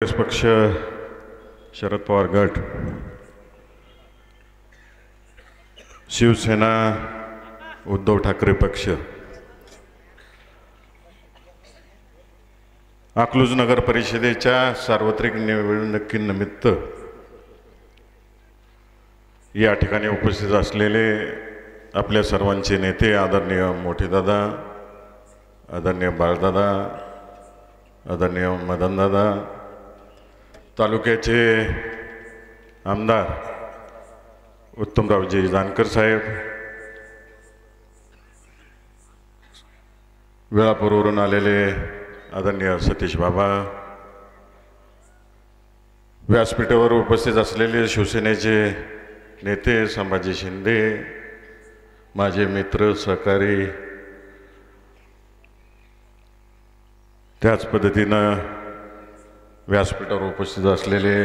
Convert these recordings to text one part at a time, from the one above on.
काँग्रेस पक्ष, शरद पवार गट, शिवसेना, उद्धव ठाकरे पक्ष, अकलूज नगर परिषदेच्या सार्वत्रिक निवडणुकीनिमित्त या ठिकाणी उपस्थित असलेले आपल्या सर्वांचे नेते आदरणीय मोठेदादा, आदरणीय बाळदादा, आदरणीय मदनदादा, तालुक्याचे आमदार उत्तमरावजी जानकर साहेब, वेळापूरवरून आलेले आदरणीय सतीश बाबा, व्यासपीठावर उपस्थित असलेले शिवसेनेचे नेते संभाजी शिंदे, माझे मित्र सहकारी, त्याच पद्धतीनं व्यासपीठावर उपस्थित असलेले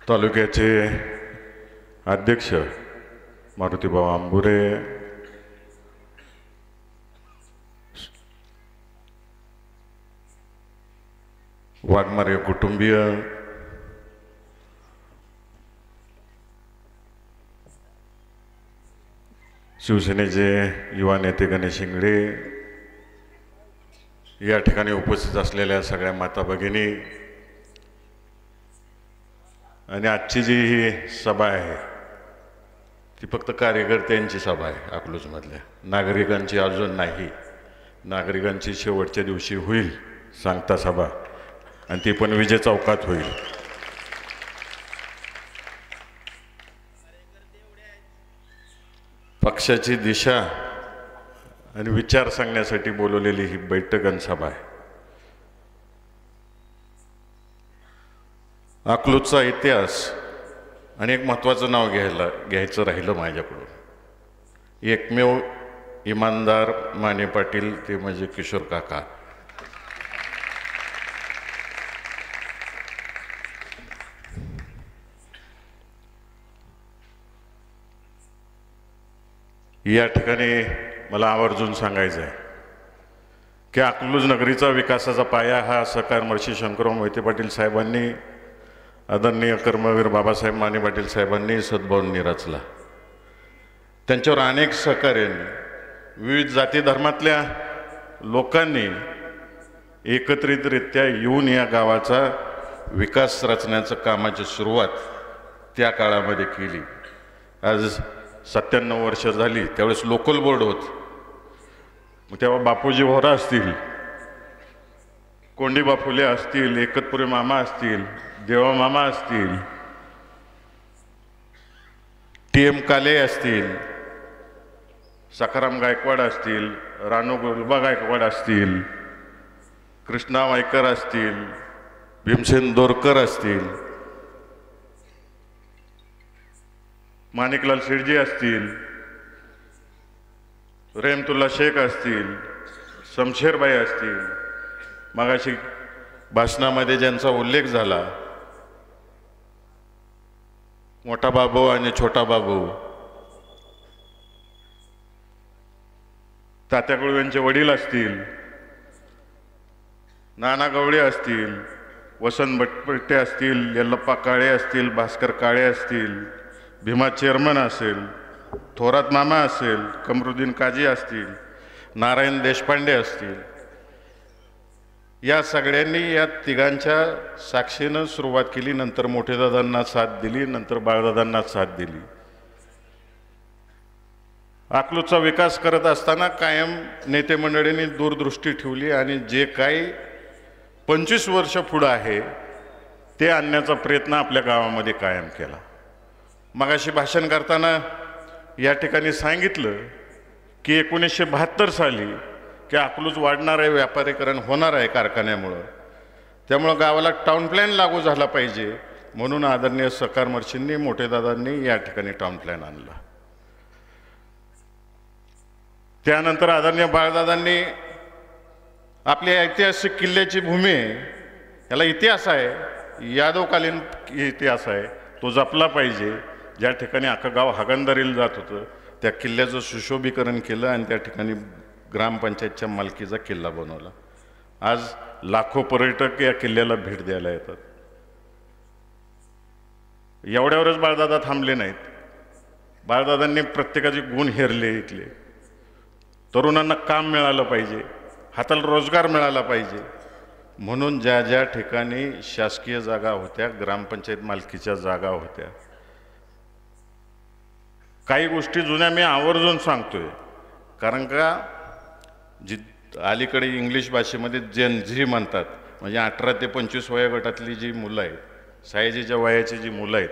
तालुक्याचे अध्यक्ष मारुतीभाऊ आंबुरे, वाघमारे कुटुंबीय, शिवसेनेचे युवा नेते गणेश शिंगडे, या ठिकाणी उपस्थित असलेल्या सगळ्या माता भगिनी आणि आजची जी ही सभा आहे ती फक्त कार्यकर्त्यांची सभा आहे. अकलूजमधल्या नागरिकांची अजून नाही. नागरिकांची शेवटच्या दिवशी होईल सांगता सभा, आणि ती पण विजय चौकात होईल. पक्षाची दिशा आणि विचार सांगण्यासाठी बोलवलेली ही बैठक आणि सभा आहे. अकलूजचा इतिहास आणि एक महत्त्वाचं नाव घ्यायचं राहिलं माझ्याकडून. एकमेव इमानदार माने पाटील ते म्हणजे किशोर काका. या ठिकाणी मला आवर्जून सांगायचं आहे की अकलूज नगरीचा विकासाचा पाया हा सहकारमर्षी शंकरराव मोहिते पाटील साहेबांनी, आदरणीय कर्मवीर बाबासाहेब माने पाटील साहेबांनी सद्भावनेने रचला. त्यांच्यावर अनेक सहकार्यांनी, विविध जाती धर्मातल्या लोकांनी एकत्रितरित्या येऊन या गावाचा विकास रचण्याचं कामाची सुरुवात त्या काळामध्ये केली. आज 97 वर्ष झाली. त्यावेळेस लोकल बोर्ड होत. मग तेव्हा बापूजी व्होरा असतील, कोंडीबा फुले असतील, एकतपुरे मामा असतील, देवा मामा असतील, TM काले असतील, सखाराम गायकवाड असतील, रानू गुलबा गायकवाड असतील, कृष्णा वायकर असतील, भीमसेन दोरकर असतील, माणिकलाल शेठजी असतील, रहमतुल्ला शेख असतील, शमशेरबाई असतील, मगाशी भाषणामध्ये ज्यांचा उल्लेख झाला, मोठा बाबू आणि छोटा बाबू, तात्या गुळवेंचे वडील असतील, नाना गवळे असतील, वसंत भटपट्टे असतील, यल्लप्पा काळे असतील, भास्कर काळे असतील, भीमा चेअरमन असेल, थोरात मामा असेल, कमरुद्दीन काजी असतील, नारायण देशपांडे असतील, या सगळ्यांनी या तिघांच्या साक्षीनं सुरुवात केली. नंतर मोठेदादांना साथ दिली, नंतर बाळदादांना साथ दिली. अकलूजचा विकास करत असताना कायम नेते मंडळींनी दूरदृष्टी ठेवली आणि जे काही 25 वर्ष पुढं आहे ते आणण्याचा प्रयत्न आपल्या गावामध्ये कायम केला. मगाशी भाषण करताना या ठिकाणी सांगितलं की 1972 साली की अकलूज वाढणार आहे, व्यापारीकरण होणार आहे कारखान्यामुळं, त्यामुळं गावाला टाउन प्लॅन लागू झाला पाहिजे म्हणून आदरणीय सहकारमर्षींनी, मोठेदादांनी या ठिकाणी टाउन प्लॅन आणला. त्यानंतर आदरणीय बाळदादांनी आपली ऐतिहासिक किल्ल्याची भूमी, याला इतिहास आहे, यादवकालीन इतिहास आहे, तो जपला पाहिजे. ज्या ठिकाणी अख्खं गाव हागणदारीला जात होतं त्या किल्ल्याचं सुशोभीकरण केलं आणि त्या ठिकाणी ग्रामपंचायतच्या मालकीचा किल्ला बनवला. आज लाखो पर्यटक या किल्ल्याला भेट द्यायला येतात. एवढ्यावरच बाळदादा थांबले नाहीत. बाळदादांनी प्रत्येकाचे गुण हेरले. इथले तरुणांना काम मिळालं पाहिजे, हाताला रोजगार मिळाला पाहिजे म्हणून ज्या ज्या ठिकाणी शासकीय जागा होत्या, ग्रामपंचायत मालकीच्या जागा होत्या, काही गोष्टी जुन्या मी आवर्जून सांगतोय. कारण का अलीकडे इंग्लिश भाषेमध्ये जेन झी म्हणतात, म्हणजे 18 ते 25 वयोगटातली जी मुलं आहेत, सयाजीच्या वयाची जी मुलं आहेत,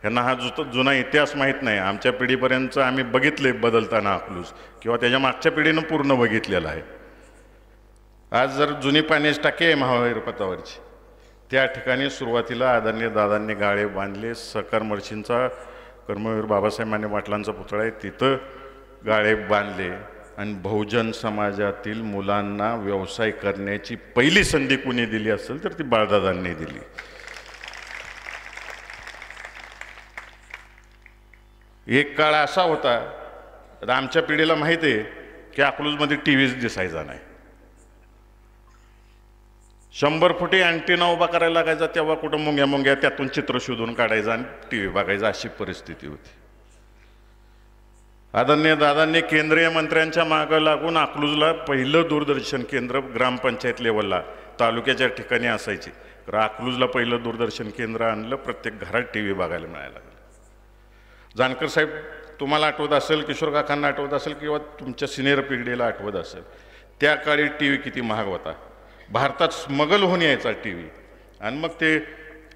ह्यांना हा जुना इतिहास माहीत नाही. आमच्या पिढीपर्यंत आम्ही बघितले बदलताना अकलूज, किंवा त्याच्या मागच्या पिढीनं पूर्ण बघितलेलं आहे. आज जर जुनी पाण्याची टाकी आहे महावीर पथावरची, त्या ठिकाणी सुरुवातीला आदरणीय दादांनी गाळे बांधले. सहकार मर्शींचा कर्मवीर बाबासाहेब माने पाटलांचा पुतळा आहे, तिथं गाळे बांधले. आणि बहुजन समाजातील मुलांना व्यवसाय करण्याची पहिली संधी कुणी दिली असेल तर ती बाळदादांनी दिली. एक काळ असा होता, आमच्या पिढीला माहिती आहे की अकलूजमध्ये टीव्हीच दिसायचा नाही. 100 फुटी अँटिना उभा करायला लागायचा, तेव्हा कुठं मुंग्या मुंग्या त्यातून चित्र शोधून काढायचं आणि टीव्ही बघायचा, अशी परिस्थिती होती. आदरणीय दादांनी केंद्रीय मंत्र्यांच्या मागं लागून अकलूजला पहिलं दूरदर्शन केंद्र ग्रामपंचायत लेवलला तालुक्याच्या ठिकाणी असायची, तर अकलूजला पहिलं दूरदर्शन केंद्र आणलं. प्रत्येक घरात टीव्ही बघायला मिळायला लागला. जानकर साहेब तुम्हाला आठवत असेल, किशोर काकांना आठवत असेल, किंवा तुमच्या सिनियर पिढीला आठवत असेल, त्या काळी टीव्ही किती महाग होता. भारतात स्मगल होऊन यायचा टीव्ही आणि मग ते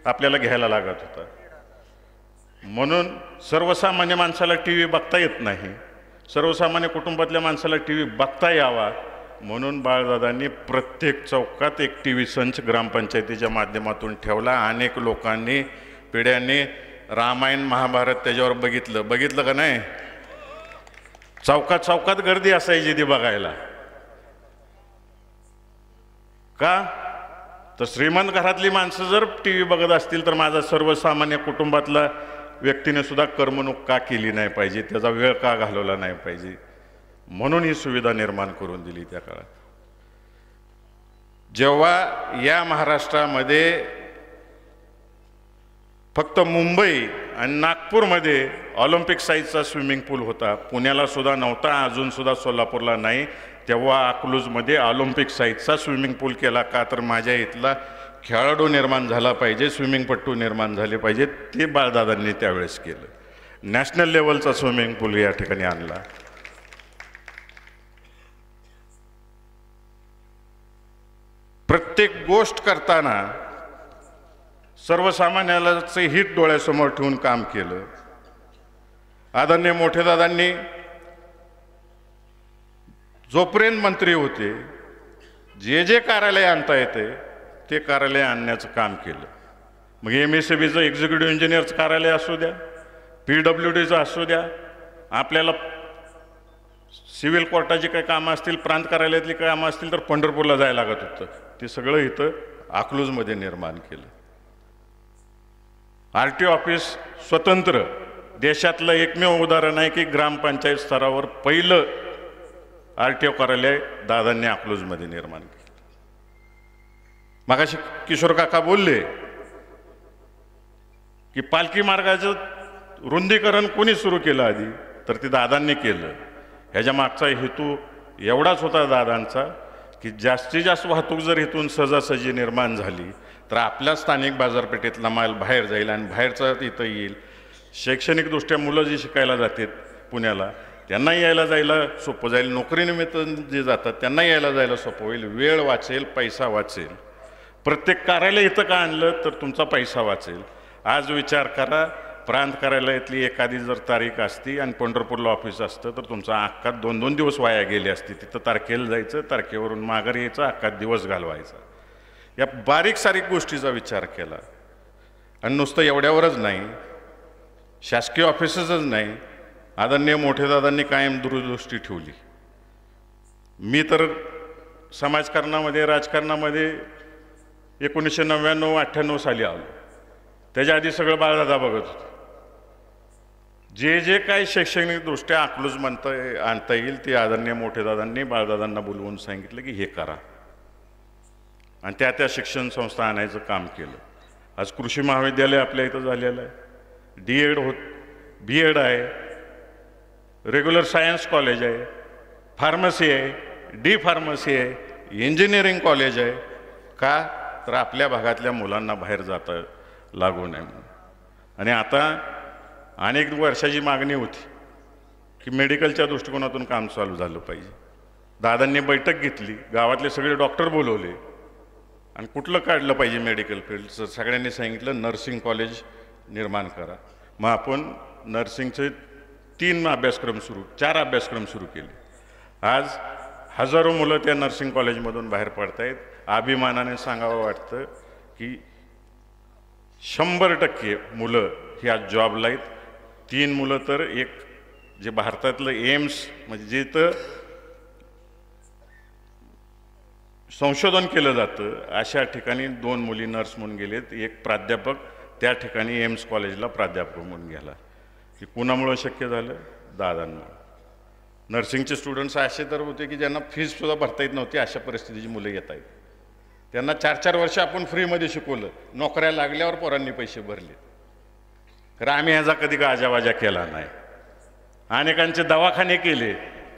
आपल्याला घ्यायला लागत होता. म्हणून सर्वसामान्य माणसाला टीव्ही बघता येत नाही, सर्वसामान्य कुटुंबातल्या माणसाला टीव्ही बघता यावा म्हणून बाळदादांनी प्रत्येक चौकात एक टीव्ही संच ग्रामपंचायतीच्या माध्यमातून ठेवला. अनेक लोकांनी पिढ्यांनी रामायण महाभारत त्याच्यावर बघितलं का नाही? चौकात चौकात गर्दी असायची ती बघायला. का तर श्रीमंत घरातली माणसं जर टीव्ही बघत असतील तर माझा सर्वसामान्य कुटुंबातला व्यक्तीने सुद्धा करमणूक का केली नाही पाहिजे, त्याचा वेळ का घालवला नाही पाहिजे, म्हणून ही सुविधा निर्माण करून दिली त्या काळात. जेव्हा या महाराष्ट्रामध्ये फक्त मुंबई आणि नागपूरमध्ये ऑलिम्पिक साईजचा स्विमिंग पूल होता, पुण्याला सुद्धा नव्हता, अजून सुद्धा सोलापूरला नाही, तेव्हा अकलूजमध्ये ऑलिम्पिक साईजचा स्विमिंग पूल केला. का तर माझ्या इथला खेळाडू निर्माण झाला पाहिजे, स्विमिंगपट्टू निर्माण झाले पाहिजेत, ते बाळदादांनी त्यावेळेस केलं. नॅशनल लेवलचा स्विमिंग पूल या ठिकाणी आणला. प्रत्येक गोष्ट करताना सर्वसामान्याचे हित डोळ्यासमोर ठेवून काम केलं. आदरणीय मोठे दादांनी जोपर्यंत मंत्री होते, जे जे कार्यालय आणता येते ते कार्यालय आणण्याचं काम केलं. मग MSEBचं एक्झिक्युटिव्ह इंजिनियरचं कार्यालय असू द्या, PWDचं असू द्या, आपल्याला सिव्हिल कोर्टाची काही कामं असतील, प्रांत कार्यालयातली कामं असतील तर पंढरपूरला जायला लागत होतं, ते सगळं इथं अकलूजमध्ये निर्माण केलं. RTO ऑफिस स्वतंत्र, देशातलं एकमेव उदाहरण आहे की ग्रामपंचायत स्तरावर पहिलं RTO कार्यालय दादांनी अकलूजमध्ये निर्माण केलं. मगाशी किशोर काका बोलले की पालखी मार्गाचं रुंदीकरण कोणी सुरू केलं आधी, तर ते दादांनी केलं. ह्याच्या मागचा हेतू एवढाच होता दादांचा की जास्तीत जास्त वाहतूक जर इथून सहजासहजी निर्माण झाली तर आपल्या स्थानिक बाजारपेठेतला माल बाहेर जाईल आणि बाहेरचा इथं येईल. शैक्षणिकदृष्ट्या मुलं जी शिकायला जातात पुण्याला, त्यांना यायला जायला सोपं जाईल. नोकरीनिमित्त जे जातात त्यांना यायला जायला सोपं होईल. वेळ वाचेल, पैसा वाचेल. प्रत्येक कार्यालय इथं का आणलं तर तुमचा पैसा वाचेल. आज विचार करा, प्रांत कार्यालयातली एखादी जर तारीख असती आणि पंढरपूरला ऑफिस असतं तर तुमचा अख्खा 2-2 दिवस वाया गेले असते. तिथं तारखेला जायचं, तारखेवरून माघारी यायचं, अख्खा दिवस घालवायचा. या बारीक सारीक गोष्टीचा विचार केला. आणि नुसतं एवढ्यावरच नाही, शासकीय ऑफिसच नाही, आदरणीय मोठेदादांनी कायम दूरदृष्टी ठेवली. मी तर समाजकारणामध्ये, राजकारणामध्ये 1999-98 साली आलो. त्याच्या आधी सगळं बाळदादा बघत होतं. जे जे काही शैक्षणिकदृष्ट्या अकलूज आणता येईल ते आदरणीय मोठेदादांनी बाळदादांना बोलवून सांगितलं की हे करा. आणि त्या शिक्षण संस्था आणायचं काम केलं. आज कृषी महाविद्यालय आपल्या इथं झालेलं आहे, D.Ed B.Ed आहे, रेग्युलर सायन्स कॉलेज आहे, फार्मसी आहे, D.Pharmacy आहे, इंजिनिअरिंग कॉलेज आहे. का तर आपल्या भागातल्या मुलांना बाहेर जाता लागू नये म्हणून. आणि आता अनेक वर्षाची मागणी होती की मेडिकलच्या दृष्टिकोनातून काम चालू झालं पाहिजे. दादांनी बैठक घेतली, गावातले सगळे डॉक्टर बोलवले आणि कुठलं काढलं पाहिजे मेडिकल फील्ड. सगळ्यांनी सांगितलं नर्सिंग कॉलेज निर्माण करा. मग आपण नर्सिंगचे 4 अभ्यासक्रम सुरू केले. आज हजारो मुलं त्या नर्सिंग कॉलेजमधून बाहेर पडत आहेत. अभिमानाने सांगावं वाटतं की 100% मुलं ही आज जॉबला आहेत. 3 मुलं तर एक जे भारतातलं एम्स म्हणजे जिथं संशोधन केलं जातं अशा ठिकाणी 2 मुली नर्स म्हणून गेलेत. एक प्राध्यापक त्या ठिकाणी एम्स कॉलेजला प्राध्यापक म्हणून गेला. की कुणामुळं शक्य झालं? दादांमुळे. नर्सिंगचे स्टुडंट्स असे तर होते की ज्यांना फीससुद्धा भरता येत नव्हती. अशा परिस्थितीची मुलं येत आहेत. त्यांना 4-4 वर्ष आपण फ्रीमध्ये शिकवलं. नोकऱ्या लागल्यावर पोरांनी पैसे भरले. खरं आम्ही ह्याचा कधी गाजावाजा केला नाही. अनेकांचे दवाखाने केले,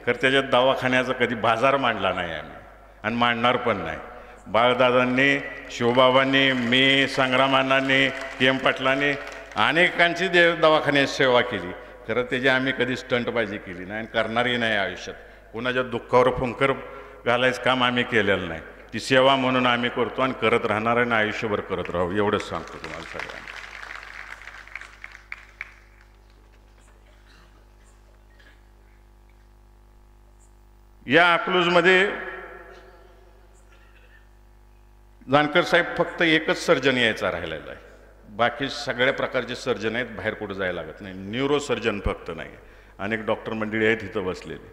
खरं त्याच्यात दवाखान्याचा कधी बाजार मांडला नाही आम्ही आणि मांडणार पण नाही. बाळदादांनी, शिवबाबांनी, मी, संग्रामांनी, KM पाटलांनी अनेकांची दवाखान्याची सेवा केली. खरं त्याची आम्ही कधी स्टंटबाजी केली नाही आणि करणारही नाही आयुष्यात. कोणाच्या दुःखावर फुंकर घालायचं काम आम्ही केलेलं नाही. ती सेवा म्हणून आम्ही करतो आणि करत राहणार आणि आयुष्यभर करत राहू एवढंच सांगतो तुम्हाला सगळ्यांना. या अकलूजमध्ये जानकर साहेब फक्त एकच सर्जन यायचा राहिलेला आहे. बाकी सगळ्या प्रकारचे सर्जन आहेत, बाहेर कुठं जायला लागत नाही. न्यूरो सर्जन फक्त नाही. अनेक डॉक्टर मंडळी आहेत इथं बसलेले.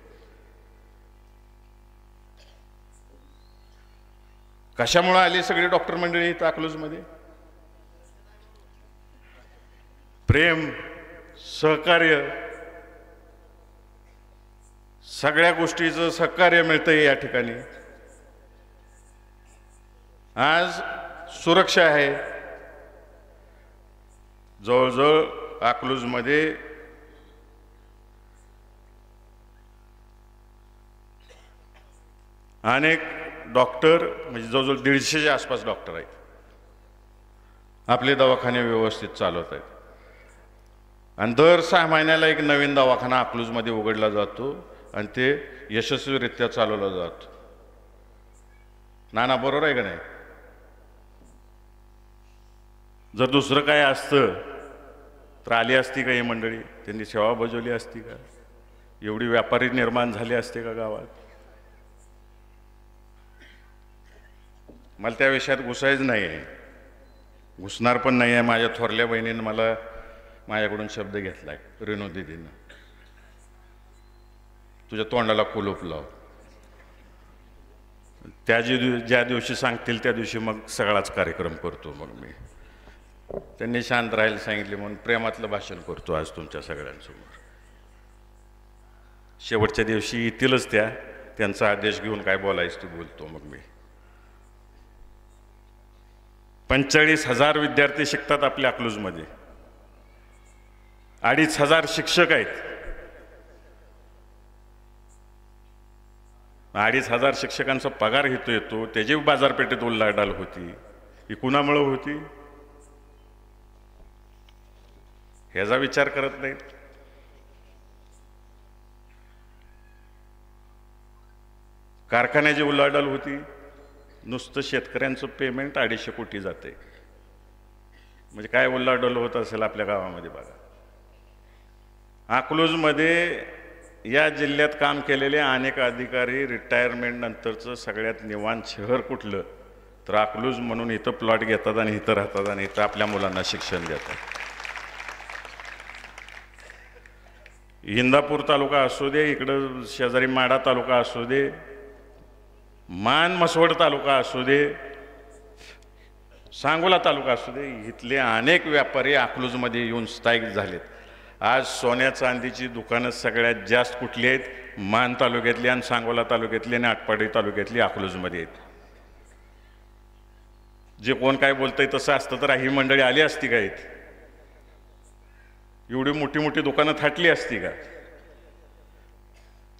कशामुळे आली सगळी डॉक्टर मंडळी इथं अकलूजमध्ये? प्रेम, सहकार्य, सगळ्या गोष्टीचं सहकार्य मिळतंय या ठिकाणी. आज सुरक्षा आहे. जवळजवळ अकलूजमध्ये अनेक डॉक्टर म्हणजे जवळजवळ 150च्या आसपास डॉक्टर आहेत. आपले दवाखाने व्यवस्थित चालवत आहेत. आणि दर 6 महिन्याला एक नवीन दवाखाना अकलूजमध्ये उघडला जातो आणि ते यशस्वीरित्या चालवला जातो. नाना बरोबर आहे का नाही? जर दुसरं काय असतं तर आली असती का ही मंडळी? त्यांनी सेवा बजावली असती का? एवढी व्यापारी निर्माण झाले असते का गावात? मला त्या विषयात घुसायचं नाही आहे, घुसणार पण नाही आहे. माझ्या थोरल्या बहिणीनं माझ्याकडून शब्द घेतलाय, रेणू दीदीनं, तुझ्या तोंडाला कुलूप लाव. ज्या दिवशी सांगतील त्या दिवशी मग सगळाच कार्यक्रम करतो. मग मी त्यांनी शांत राहायला सांगितले म्हणून प्रेमातलं भाषण करतो आज तुमच्या सगळ्यांसमोर. शेवटच्या दिवशी येतीलच त्यांचा आदेश घेऊन काय बोलायचं ते बोलतो. मग मी 45,000 विद्यार्थी शिकतात आपल्या अकलूजमध्ये. 2,500 शिक्षक आहेत. 2,500 शिक्षकांचा पगार येतो त्याची बाजारपेठेत उलाढाल होती. ही कुणामुळे होती ह्याचा विचार करत नाहीत. कारखान्याची उलाढाल होती. नुसतं शेतकऱ्यांचं पेमेंट 250 कोटी जाते. म्हणजे काय उलाढाल होत असेल आपल्या गावामध्ये बघा. अकलूजमध्ये या जिल्ह्यात काम केलेले अनेक अधिकारी रिटायरमेंट नंतरचं सगळ्यात निवांत शहर कुठलं तर अकलूज म्हणून इथं प्लॉट घेतात आणि इथं राहतात आणि इथं आपल्या मुलांना शिक्षण देतात. इंदापूर तालुका असू दे, इकडं शेजारी माढा तालुका असू दे, मान मसवड तालुका असू दे, सांगोला तालुका असू दे, इथले अनेक व्यापारी अकलूजमध्ये येऊन स्थायिक झालेत. आज सोन्या चांदीची दुकानं सगळ्यात जास्त कुठली आहेत? मान तालुक्यातली आणि सांगोला तालुक्यातली आणि आटपाडी तालुक्यातली अकलूजमध्ये आहेत. जे कोण काय बोलतंय तसं असतं तर ही मंडळी आली असती का इथे? एवढी मोठी मोठी दुकानं थाटली असती का?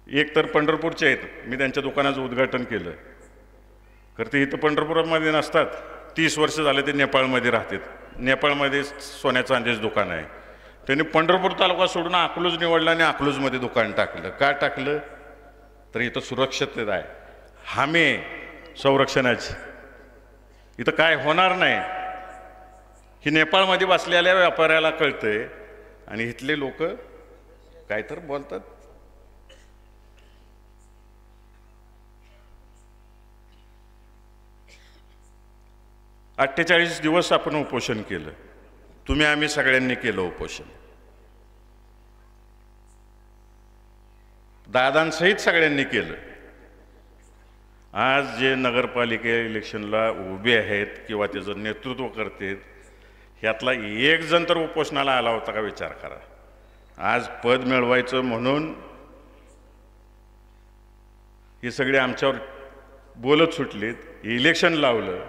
एक तर पंढरपूरचे आहेत, मी त्यांच्या दुकानाचं उद्घाटन केलं, खरं ते इथं पंढरपुरामध्ये नसतात. 30 वर्ष झाले ते नेपाळमध्ये राहतात. नेपाळमध्ये सोन्या चांदीचं दुकान आहे. त्यांनी पंढरपूर तालुका सोडून अकलूज निवडला आणि अकलूजमध्ये दुकान टाकलं. का टाकलं? तर इथं सुरक्षितता आहे, हमी संरक्षणाची. इथं काय होणार नाही ही नेपाळमध्ये बसलेल्या व्यापाऱ्याला कळतंय आणि इथले लोक काय तर बोलतात. « 48 दिवस आपण उपोषण केलं. तुम्ही आम्ही सगळ्यांनी केलं उपोषण. दादांसहित सगळ्यांनी केलं. आज जे नगरपालिका इलेक्शनला उभे आहेत किंवा त्याचं नेतृत्व करतात, ह्यातला एक जण तर उपोषणाला आला होता का विचार करा. आज पद मिळवायचं म्हणून हे सगळे आमच्यावर बोलत सुटलेत, इलेक्शन लावलं.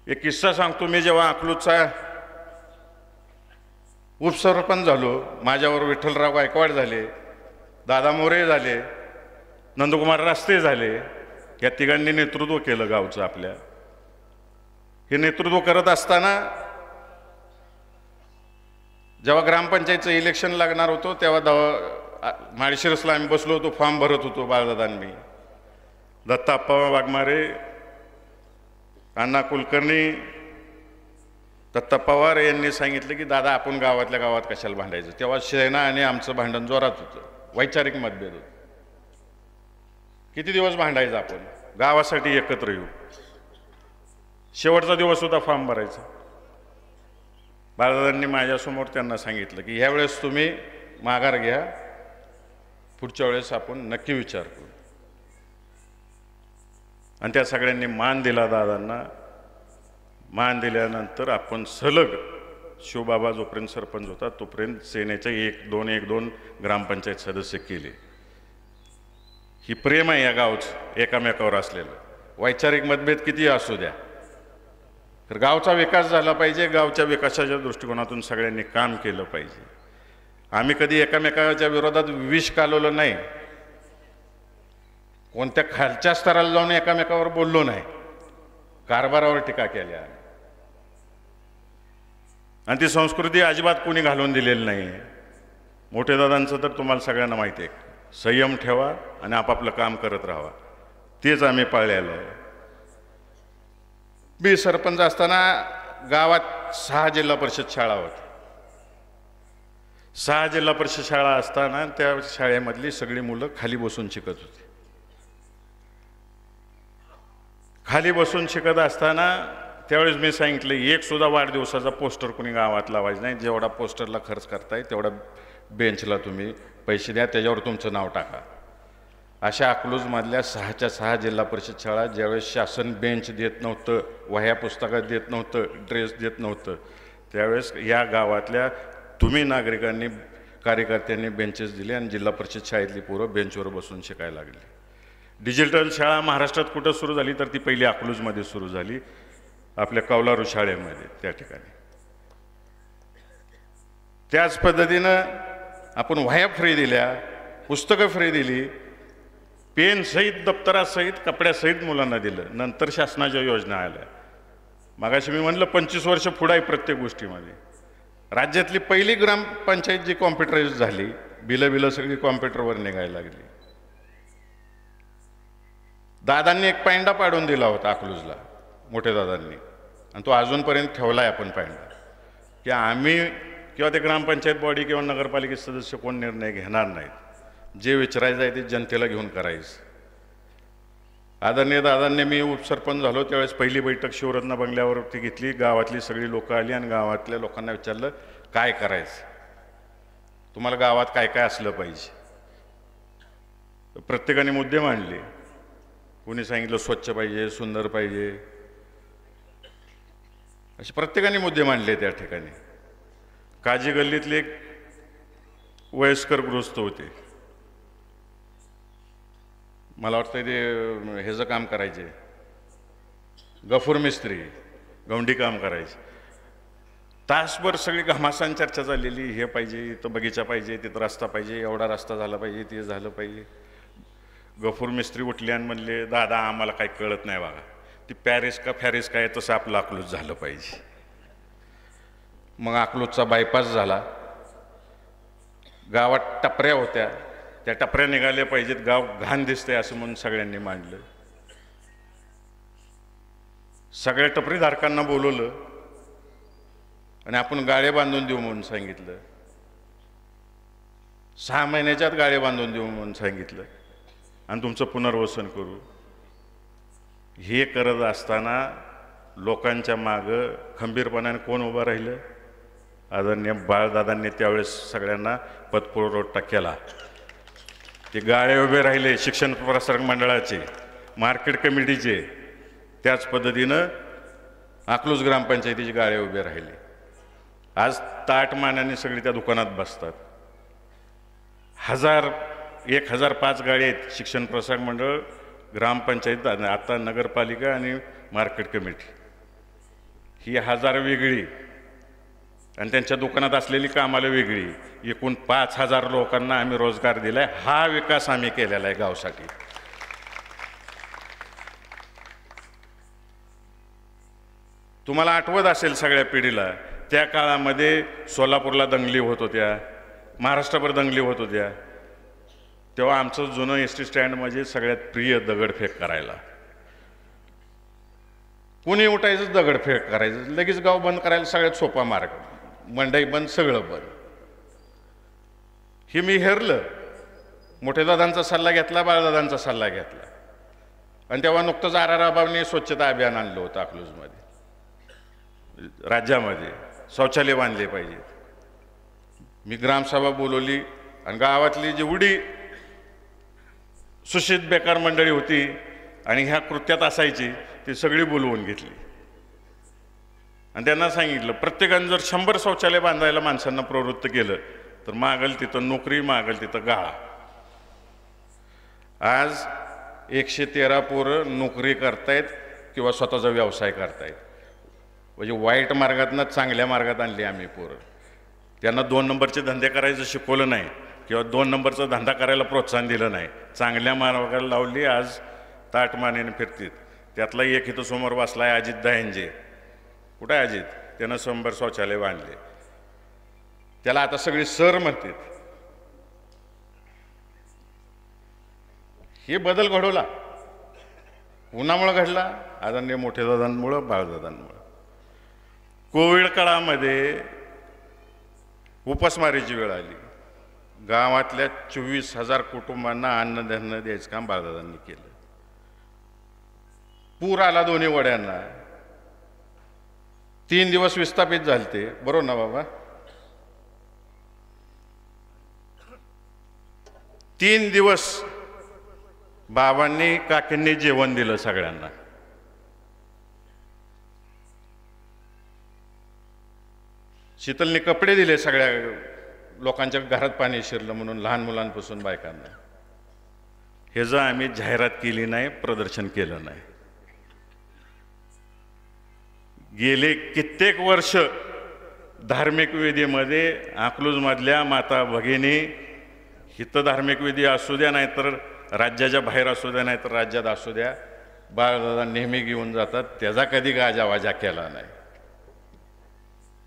एक किस्सा सांगतो. मी जेव्हा अकलूजचा उपसरपंच झालो, माझ्यावर विठ्ठलराव गायकवाड झाले, दादा मोरे झाले, नंदकुमार रास्ते झाले. या तिघांनी नेतृत्व केलं गावचं आपल्या. हे नेतृत्व करत असताना जेव्हा ग्रामपंचायतचं इलेक्शन लागणार होतं तेव्हा माळशिरसला आम्ही बसलो होतो, फॉर्म भरत होतो बाळदादांनी. दत्ताप्पा वाघमारे, अण्णा कुलकर्णी, दत्ता पवार यांनी सांगितलं की दादा आपण गावातल्या गावात कशाला भांडायचं. तेव्हा सेना आणि आमचं भांडण जोरात होतं, वैचारिक मतभेद होतं. किती दिवस भांडायचं आपण, गावासाठी एकत्र येऊ. शेवटचा दिवस होता फॉर्म भरायचा. बाळदादांनी माझ्यासमोर त्यांना सांगितलं की ह्यावेळेस तुम्ही माघार घ्या, पुढच्या वेळेस आपण नक्की विचार करू. आणि त्या सगळ्यांनी मान दिला दादांना. मान दिल्यानंतर आपण सलग शिवबाबा जोपर्यंत सरपंच होता तोपर्यंत सेनेचे 1-2 ग्रामपंचायत सदस्य केले. ही प्रेम आहे या गावचं एकामेकावर असलेलं. वैचारिक मतभेद किती असू द्या, तर गावचा विकास झाला पाहिजे. गावच्या विकासाच्या दृष्टिकोनातून सगळ्यांनी काम केलं पाहिजे. आम्ही कधी एकामेकाच्या विरोधात विष कालवलं नाही, कोणत्या खालच्या स्तराला जाऊन एकामेकावर बोललो नाही, कारभारावर टीका केल्या. आणि ती संस्कृती अजिबात कोणी घालून दिलेली नाही. मोठे दादांचं तर तुम्हाला सगळ्यांना माहिती आहे, संयम ठेवा आणि आपापलं काम करत राहा. तेच आम्ही पाळलेलं आहे. मी सरपंच असताना गावात 6 जिल्हा परिषद शाळा होत्या. 6 जिल्हा परिषद शाळा असताना त्या शाळेमधली सगळी मुलं खाली बसून शिकत होती. खाली बसून शिकत असताना त्यावेळेस मी सांगितलं एक सुद्धा वाढदिवसाचा पोस्टर कोणी गावात लावायचं नाही. जेवढा पोस्टरला खर्च करताय तेवढा बेंचला तुम्ही पैसे द्या, त्याच्यावर तुमचं नाव टाका. अशा अकलूजमधल्या 6च्या 6 जिल्हा परिषद शाळा ज्यावेळेस शासन बेंच देत नव्हतं, वह्या पुस्तकात देत नव्हतं, ड्रेस देत नव्हतं, त्यावेळेस या गावातल्या तुम्ही नागरिकांनी कार्यकर्त्यांनी बेंचेस दिले आणि जिल्हा परिषद शाळेतली पोरं बेंचवर बसून शिकायला लागली. डिजिटल शाळा महाराष्ट्रात कुठं सुरू झाली तर ती पहिली अकलूजमध्ये सुरू झाली, आपल्या कौलारू शाळेमध्ये त्या ठिकाणी. त्याच पद्धतीनं आपण वह्या फ्री दिल्या, पुस्तकं फ्री दिली, पेनसहित दप्तरासहित कपड्यासहित मुलांना दिलं. नंतर शासनाच्या योजना आल्या. मागाशी मी म्हणलं 25 वर्ष पुढं आहे प्रत्येक गोष्टीमध्ये. राज्यातली पहिली ग्रामपंचायत जी कॉम्प्युटराइज झाली, बिलं सगळी कॉम्प्युटरवर निघायला लागली. दादांनी एक पायंडा पाडून दिला होता अकलूजला, मोठे दादांनी, आणि तो अजूनपर्यंत ठेवलाय आपण पायंडा, की आम्ही किंवा ते ग्रामपंचायत बॉडी किंवा नगरपालिका सदस्य कोण निर्णय घेणार नाहीत. जे विचारायचं आहे ते जनतेला घेऊन करायचं. आदरणीय दादांनी मी उपसरपंच झालो त्यावेळेस पहिली बैठक शिवरत्न बंगल्यावरती घेतली. गावातली सगळी लोकं आली आणि गावातल्या लोकांना विचारलं काय करायचं, तुम्हाला गावात काय काय असलं पाहिजे. प्रत्येकाने मुद्दे मांडले. कोणी सांगितलं स्वच्छ पाहिजे, सुंदर पाहिजे, असे प्रत्येकाने मुद्दे मांडले. त्या ठिकाणी काजी गल्लीतले एक वयस्कर गृहस्थ होते, मला वाटतं ते ह्याचं काम करायचे, गफूर मिस्त्री गवंडी काम करायचे. तासभर सगळी घमासान चर्चा झालेली, हे पाहिजे, इथं बगीचा पाहिजे, तिथं रस्ता पाहिजे, एवढा रस्ता झाला पाहिजे, ते झालं पाहिजे. गफूर मिस्त्री उठले आणि म्हणले, दादा आम्हाला काही कळत नाही बघा, ती पॅरिस का फॅरिस काय तसं आपलं अकलूज झालं पाहिजे. मग अकलूजचा बायपास झाला. गावात टपऱ्या होत्या, त्या टपऱ्या निघाल्या पाहिजेत, गाव घाण दिसतंय असं म्हणून सगळ्यांनी मांडलं. सगळ्या टपरीधारकांना बोलवलं आणि आपण गाळे बांधून देऊ म्हणून सांगितलं. 6 महिन्याच्यात गाळे बांधून देऊ म्हणून सांगितलं आणि तुमचं पुनर्वसन करू. हे करत असताना लोकांच्या मागं खंबीरपणाने कोण उभं राहिलं? आदरणीय बाळदादांनी त्यावेळेस सगळ्यांना पतपुरवठा केला. ते गाळे उभे राहिले शिक्षण प्रसारक मंडळाचे, मार्केट कमिटीचे. त्याच पद्धतीनं अकलूज ग्रामपंचायतीचे गाळे उभे राहिले. आज ताटमानाने सगळी त्या दुकानात बसतात. 1005 गाळे आहेत शिक्षण प्रसारक मंडळ, ग्रामपंचायत, आता नगरपालिका आणि मार्केट कमिटी. ही 1000 वेगळी आणि त्यांच्या दुकानात असलेली कामाला वेगळी. एकूण 5000 लोकांना आम्ही रोजगार दिलाय. हा विकास आम्ही केलेला आहे गावसाठी. तुम्हाला आठवत असेल सगळ्या पिढीला, त्या काळामध्ये सोलापूरला दंगली होत होत्या, महाराष्ट्रभर दंगली होत होत्या. तेव्हा आमचं जुनं एस टी स्टँड म्हणजे सगळ्यात प्रिय दगडफेक करायला. कुणी उठायचं दगडफेक करायचं, लगेच गाव बंद करायला सगळ्यात सोपा मार्ग. मंडई बंद, सगळं बंद. हे मी हेरलं. मोठे दादांचा सल्ला घेतला, बाळदादांचा सल्ला घेतला आणि तेव्हा नुकतंच आराराबाबने स्वच्छता अभियान आणलं होतं अकलूजमध्ये. राज्यामध्ये शौचालय बांधले पाहिजेत. मी ग्रामसभा बोलवली आणि गावातली जेवढी सुशिक्षित बेकार मंडळी होती आणि ह्या कृत्यात असायची ती सगळी बोलवून घेतली आणि त्यांना सांगितलं, प्रत्येकानं जर 100 शौचालय बांधायला माणसांना प्रवृत्त केलं तर मागल तिथं नोकरी, मागल तिथं गाळा. आज 113 पोरं नोकरी करतायत किंवा स्वतःचा व्यवसाय करतायत. म्हणजे वाईट मार्गातनं चांगल्या मार्गात आणली आम्ही पोरं. त्यांना 2 नंबरचे धंदे करायचं शिकवलं नाही किंवा 2 नंबरचा धंदा करायला प्रोत्साहन दिलं नाही. चांगल्या मार्गाला लावली. आज ताटमानेने फिरतील. त्यातला एक इथं समोर बसलाय अजित दहेंजे. कुठं आहे अजित? त्यानं 100 शौचालय बांधले. त्याला आता सगळी सर म्हणतात. हे बदल घडवला. उन्हामुळं घडला, आदरणीय मोठे दादांमुळं, बाळदादांमुळं. कोविड काळामध्ये उपासमारीची वेळ आली. गावातल्या 24,000 कुटुंबांना अन्नधान्य द्यायचं काम बाळदादांनी केलं. पूर आला दोन्ही वड्यांना. 3 दिवस विस्थापित झालते, बरोबर ना बाबा? 3 दिवस बाबांनी काकींनी जेवण दिलं सगळ्यांना. शीतलने कपडे दिले सगळ्या लोकांच्या घरात पाणी शिरलं म्हणून, लहान मुलांपासून बायकांना. हे जर आम्ही जाहिरात केली नाही, प्रदर्शन केलं नाही. गेले कित्येक वर्ष धार्मिक विधीमध्ये अकलूजमधल्या माता भगिनी, हित धार्मिक विधी असू द्या नाहीतर राज्याच्या बाहेर असू द्या नाहीतर राज्यात असू द्या, बाळदादा नेहमी घेऊन जातात. त्याचा कधी गाजावाजा केला नाही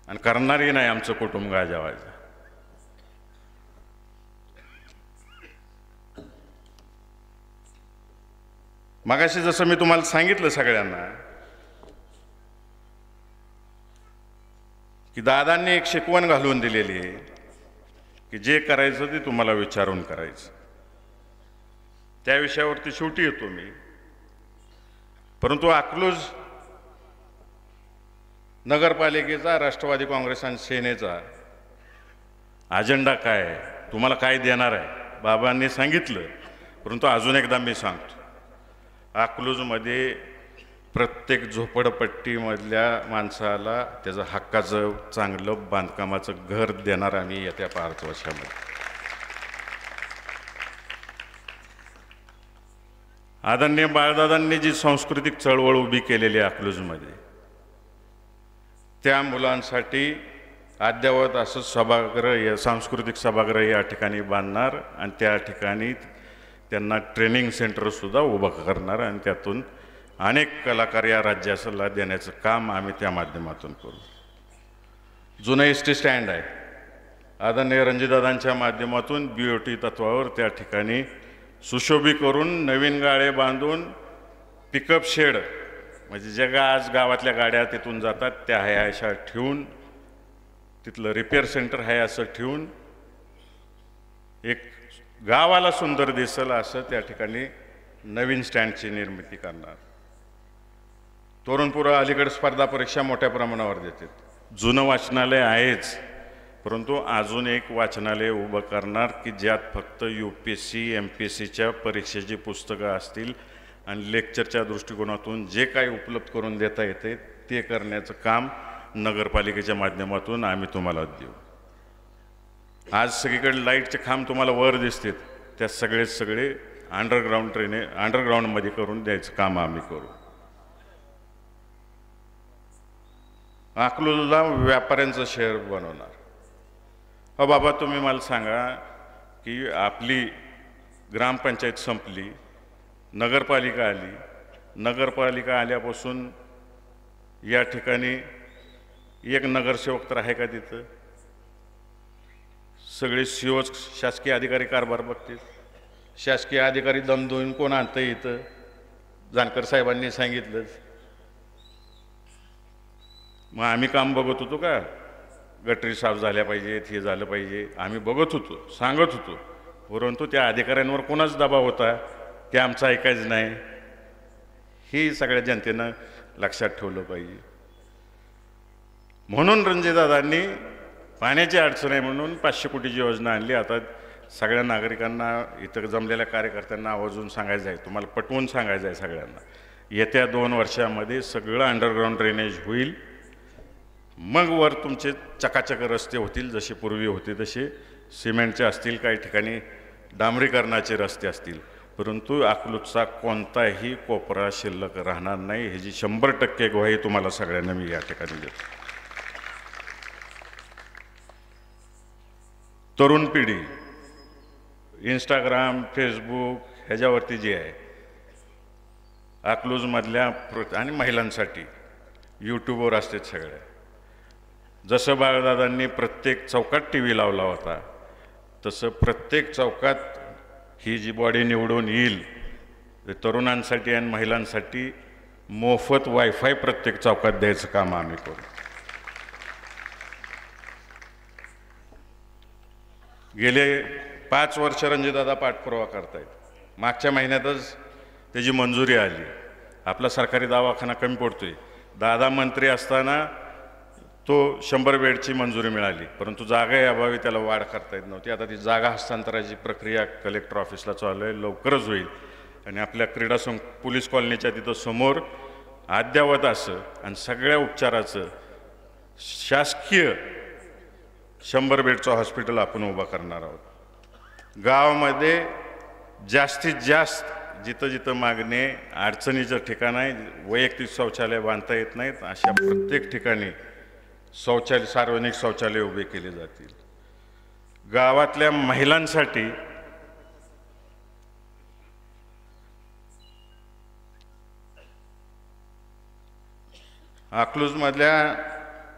आणि करणारही नाही आमचं कुटुंब गाजावाजा. मगाशी जसं मी तुम्हाला सांगितलं सगळ्यांना की दादांनी एक शिकवण घालून दिलेली आहे की जे करायचं ते तुम्हाला विचारून करायचं. त्या विषयावरती शेवटी येतो मी. परंतु अकलूज नगरपालिकेचा, राष्ट्रवादी काँग्रेस आणि सेनेचा अजेंडा काय आहे, तुम्हाला काय देणार आहे, बाबांनी सांगितलं. परंतु अजून एकदा मी सांगतो, अकलूजमध्ये प्रत्येक झोपडपट्टीमधल्या माणसाला त्याचं हक्काचं चांगलं बांधकामाचं घर देणार आम्ही येत्या 5 वर्षामध्ये. आदरणीय बाळदादांनी जी सांस्कृतिक चळवळ उभी केलेली आहे अकलूजमध्ये, त्या मुलांसाठी अद्ययावत असं सभागृह, सांस्कृतिक सभागृह या ठिकाणी बांधणार आणि त्या ठिकाणी त्यांना ट्रेनिंग सेंटरसुद्धा उभं करणार आणि त्यातून अनेक कलाकार या राज्याला देण्याचं काम आम्ही त्या माध्यमातून करू. जुनं एस.टी. स्टँड आहे, आदरणीय रणजितदादांच्या माध्यमातून BOT तत्वावर त्या ठिकाणी सुशोभी करून नवीन गाळे बांधून पिकअप शेड, म्हणजे ज्या आज गावातल्या गाड्या तिथून जातात त्या आहे अशा ठेवून, तिथलं रिपेअर सेंटर आहे असं ठेवून, एक गावाला सुंदर दिसेल असं त्या ठिकाणी नवीन स्टँडची निर्मिती करणार. तरुण पोरं अलीकडे स्पर्धा परीक्षा मोठ्या प्रमाणावर देतात. जुनं वाचनालय आहेच, परंतु अजून एक वाचनालय उभं करणार की ज्यात फक्त UPSC MPSCच्या परीक्षेची पुस्तकं असतील आणि लेक्चरच्या दृष्टिकोनातून जे काही उपलब्ध करून देता येते ते करण्याचं काम नगरपालिकेच्या माध्यमातून आम्ही तुम्हाला देऊ. आज सगळीकडे लाईटचे खांब तुम्हाला वर दिसतात, त्या सगळे अंडरग्राऊंडमध्ये करून द्यायचं काम आम्ही करू. अकलूजला व्यापाऱ्यांचं शहर बनवणार. बाबा तुम्ही मला सांगा की आपली ग्रामपंचायत संपली, नगरपालिका आली, नगरपालिका आल्यापासून या ठिकाणी एक नगरसेवक तर आहे का तिथं? सगळे CO शासकीय अधिकारी कारभार बघतील. शासकीय अधिकारी दमदोन कोण आणतं इथं? जानकर साहेबांनी सांगितलंच. मग आम्ही काम बघत होतो का? गटरी साफ झाल्या पाहिजेत, हे झालं पाहिजे, आम्ही बघत होतो, सांगत होतो, परंतु त्या अधिकाऱ्यांवर कोणाच दबाव होता ते आमचं ऐकायचं नाही. ही सगळ्या जनतेनं लक्षात ठेवलं पाहिजे. म्हणून रणजितदादांनी पाण्याची अडचण आहे म्हणून 500 कोटीची योजना आणली. आता सगळ्या नागरिकांना, इतर जमलेल्या कार्यकर्त्यांना आवर्जून सांगायचं आहे, तुम्हाला पटवून सांगायचं आहे सगळ्यांना, येत्या 2 वर्षामध्ये सगळं अंडरग्राऊंड ड्रेनेज होईल. मग वर तुमचे चकाचक रस्ते होतील, जसे पूर्वी होते तसे सिमेंटचे असतील, काही ठिकाणी डांबरीकरणाचे रस्ते असतील, परंतु अकलूजचा कोणताही कोपरा शिल्लक राहणार नाही. ह्याची 100% ग्वाही तुम्हाला सगळ्यांना मी या ठिकाणी देतो. तरुण पिढी इंस्टाग्राम, फेसबुक ह्याच्यावरती जी आहे, अकलूजमधल्या आणि महिलांसाठी यूट्यूबवर असतात सगळ्या. जसं बाळदादांनी प्रत्येक चौकात TV लावला होता, तसं प्रत्येक चौकात ही जी बॉडी निवडून येईल तरुणांसाठी आणि महिलांसाठी मोफत वायफाय प्रत्येक चौकात द्यायचं काम आम्ही करू. गेले 5 वर्ष रणजितदादा पाठपुरावा करतायत. मागच्या महिन्यातच त्याची मंजुरी आली. आपला सरकारी दवाखाना कमी पडतोय. दादा मंत्री असताना तो 100 बेडची मंजुरी मिळाली, परंतु जागा अभावी त्याला वाढ करता येत नव्हती. आता ती जागा हस्तांतराची प्रक्रिया कलेक्टर ऑफिसला चालू आहे, लवकरच होईल. आणि आपल्या क्रीडा पोलीस कॉलनीच्या तिथं समोर अद्ययावत असं आणि सगळ्या उपचाराचं शासकीय 100 बेडचं हॉस्पिटल आपण उभं करणार आहोत. गावामध्ये जास्तीत जास्त जिथं जिथं मागणे अडचणीचं ठिकाण आहे, वैयक्तिक शौचालय बांधता येत नाहीत, अशा प्रत्येक ठिकाणी सार्वजनिक शौचालय उभे केले जातील. गावातल्या महिलांसाठी अकलूजमधल्या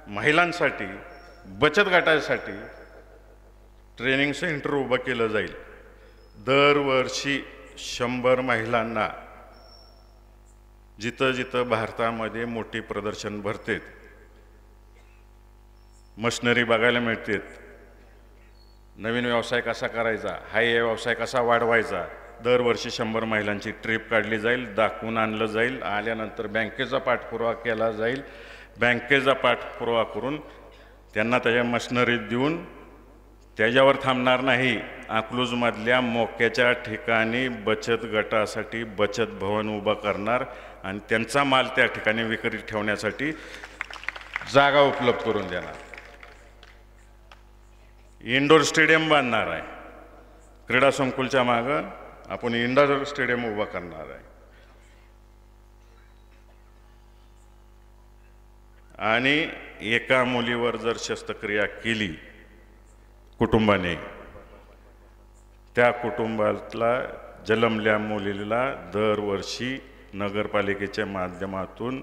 महिलांसाठी बचत गटासाठी ट्रेनिंग सेंटर उभं केलं जाईल. दरवर्षी 100 महिलांना जिथं जिथं भारतामध्ये मोठी प्रदर्शन भरतेत, मशिनरी बघायला मिळते, नवीन व्यवसाय कसा करायचा, हाय व्यवसाय कसा वाढवायचा, दरवर्षी 100 महिलांची ट्रिप काढली जाईल, दाखवून आणलं जाईल. आल्यानंतर बँकेचा पाठपुरावा केला जाईल. बँकेचा पाठपुरावा करून त्यांना त्याच्या मशिनरी देऊन त्याच्यावर थांबणार नाही. अकलूजमधल्या मोक्याच्या ठिकाणी बचत गटासाठी बचत भवन उभं करणार आणि त्यांचा माल त्या ठिकाणी विक्री ठेवण्यासाठी जागा उपलब्ध करून देणार. इंडोर स्टेडियम बांधणार आहे. क्रीडा संकुलच्या मागं आपण इंडोर स्टेडियम उभं करणार आहे. आणि एका मुलीवर जर शस्त्रक्रिया केली कुटुंबाने, त्या कुटुंबातला जन्मल्या मुलीला दरवर्षी नगरपालिकेच्या माध्यमातून,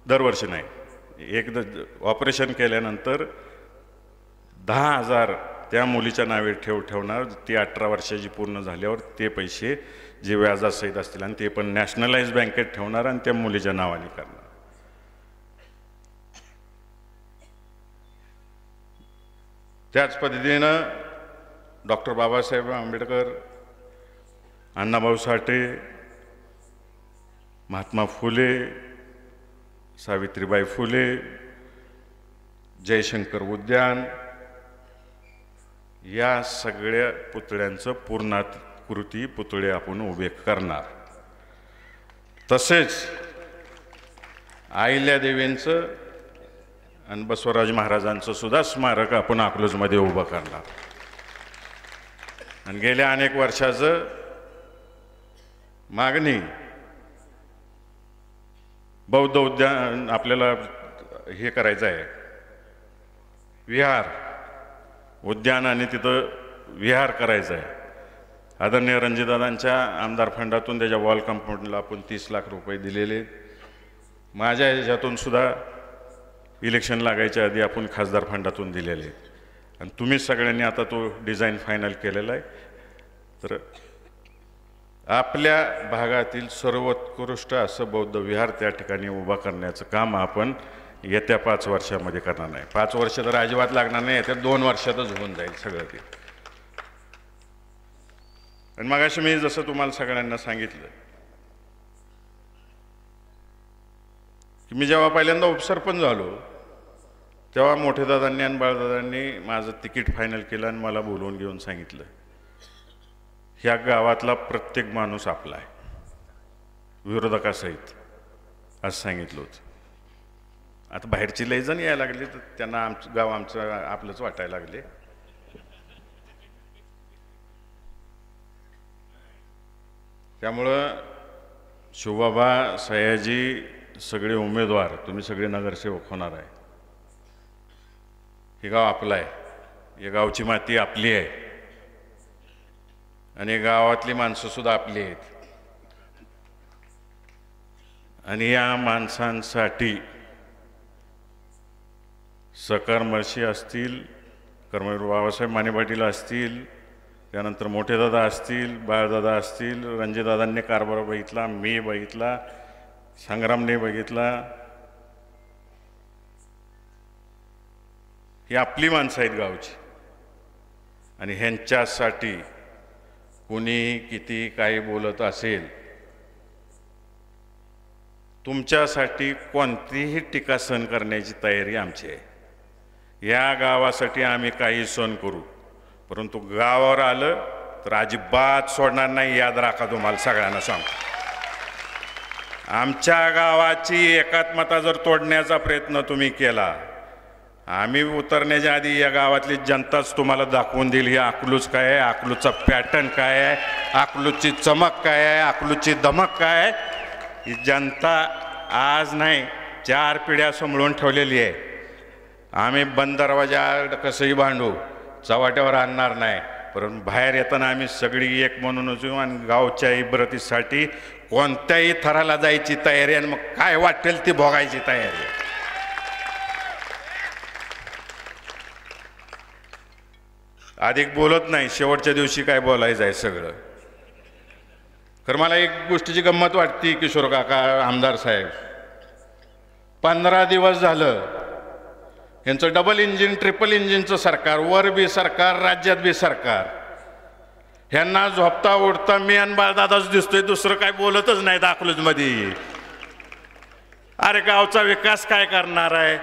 दरवर्षी नाही, एकदा ऑपरेशन केल्यानंतर 10,000 त्या मुलीच्या नावे ठेवणार. ती 18 वर्षाची पूर्ण झाल्यावर ते पैसे जे व्याजासहित असतील आणि ते पण नॅशनलाइज बँकेत ठेवणार आणि त्या मुलीच्या नावाने करणार. त्याच पद्धतीनं डॉक्टर बाबासाहेब आंबेडकर, अण्णाभाऊ साठे, महात्मा फुले, सावित्रीबाई फुले, जयशंकर उद्यान या सगळ्या पुतळ्यांचं पूर्णाकृती पुतळे आपण उभे करणार. तसेच अहिल्यादेवींचं आणि बसवराज महाराजांचं सुद्धा स्मारक आपण अकलूजमध्ये उभं करणार. आणि गेल्या अनेक वर्षाचं मागणी बौद्ध उद्यान आपल्याला हे करायचं आहे, विहार उद्यान, आणि तिथं विहार करायचं आहे. आदरणीय रणजितदादांच्या आमदार फंडातून त्याच्या वॉल कंपाऊंडला आपण 30 लाख रुपये दिलेले. माझ्या ह्याच्यातून सुद्धा इलेक्शन लागायच्या आधी आपण खासदार फंडातून दिलेले आणि तुम्ही सगळ्यांनी आता तो डिझाईन फायनल केलेला आहे. तर आपल्या भागातील सर्वोत्कृष्ट असं बौद्ध विहार त्या ठिकाणी उभा करण्याचं काम आपण येत्या 5 वर्षामध्ये करणार नाही. 5 वर्ष तर अजिबात लागणार नाही, येत्या 2 वर्षातच होऊन जाईल सगळं ते. आणि मगाशी मी जसं तुम्हाला सगळ्यांना सांगितलं की मी जेव्हा पहिल्यांदा उपसरपंच झालो तेव्हा मोठे दादांनी आणि बाळदादांनी माझं तिकीट फायनल केलं आणि मला बोलवून घेऊन सांगितलं, ह्या गावातला प्रत्येक माणूस आपला आहे, विरोधकासहित, असं सांगितलं होतं. आता बाहेरची लई जण यायला लागली तर त्यांना आमचं गाव आमचं आपलंच वाटायला लागले. त्यामुळं शिवबाबा, सयाजी, सगळे उमेदवार, तुम्ही सगळे नगरसेवक होणार आहे. हे गाव आपलं आहे, या गावची माती आपली आहे आणि गावातली माणसं सुद्धा आपली आहेत. आणि या माणसांसाठी सकर्मर्शी असतील, कर्मवीर बाबासाहेब माने पाटील असतील, त्यानंतर मोठे दादा असतील, बाळदादा असतील, रणजितदादांनी कारभार बघितला, मी बघितला, संग्रामने बघितला. ही आपली माणसं आहेत गावची आणि ह्यांच्यासाठी कुणी किती काही बोलत असेल, तुमच्यासाठी कोणतीही टीका सहन करण्याची तयारी आमची आहे. या गावासाठी आम्ही काही सहन करू, परंतु गावावर आलं तर अजिबात सोडणार नाही, याद राखा. तुम्हाला सगळ्यांना सांगतो, आमच्या गावाची एकात्मता जर तोडण्याचा प्रयत्न तुम्ही केला, आम्ही उतरण्याच्या आधी या गावातली जनताच तुम्हाला दाखवून देईल ही अकलूज काय आहे, अकलूजचा पॅटर्न काय आहे, अकलूजची चमक काय आहे, अकलूजची धमक काय आहे. ही जनता आज नाही 4 पिढ्या सांभाळून ठेवलेली आहे. आम्ही बंद दरवाजा कसंही भांडू, चव्हाट्यावर आणणार नाही, परंतु बाहेर येताना आम्ही सगळी एक म्हणूनच येऊ आणि गावच्या इब्रतीसाठी कोणत्याही थराला जायची तयारी आणि मग काय वाटेल ती भोगायची तयारी. अधिक बोलत नाही, शेवटच्या दिवशी काय बोलायचं आहे सगळं. तर मला एक गोष्टीची गंमत वाटते, किशोर काका, आमदार साहेब, 15 दिवस झालं यांचं डबल इंजिन ट्रिपल इंजिनचं सरकार, वर बी सरकार, राज्यात बी सरकार. ह्यांना झोपता उठता मी आणि बाळदादाच दिसतोय, दुसरं काय बोलतच नाही अकलूजमध्ये. अरे गावचा विकास काय करणार आहे,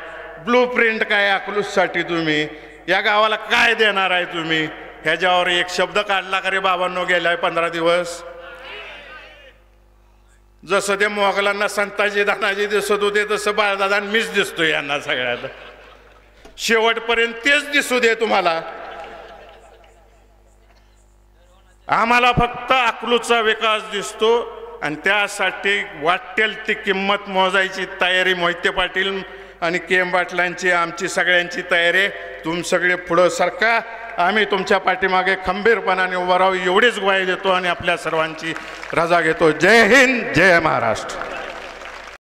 ब्लू प्रिंट काय अकलूजसाठी, तुम्ही या गावाला काय देणार आहे तुम्ही, ह्याच्यावर एक शब्द काढला का रे बाबांनो गेलाय 15 दिवस. जसं ते मोगलांना संताजी दानाजी दिसत होते तसं बाळदादा मीच दिसतोय यांना सगळ्यात. शेवटपर्यंत तेच दिसू दे तुम्हाला. आम्हाला फक्त अकलूजचा विकास दिसतो आणि त्यासाठी वाटेल ती किंमत मोजायची तयारी मोहिते पाटील, आणि के.एम. पाटलांची आमची सगळ्यांची तयारी आहे. तुम्ही सगळे पुढं सरका, आम्ही तुमच्या पाठीमागे खंबीरपणाने उभं राहू एवढीच ग्वाही देतो आणि आपल्या सर्वांची रजा घेतो. जय हिंद, जय महाराष्ट्र.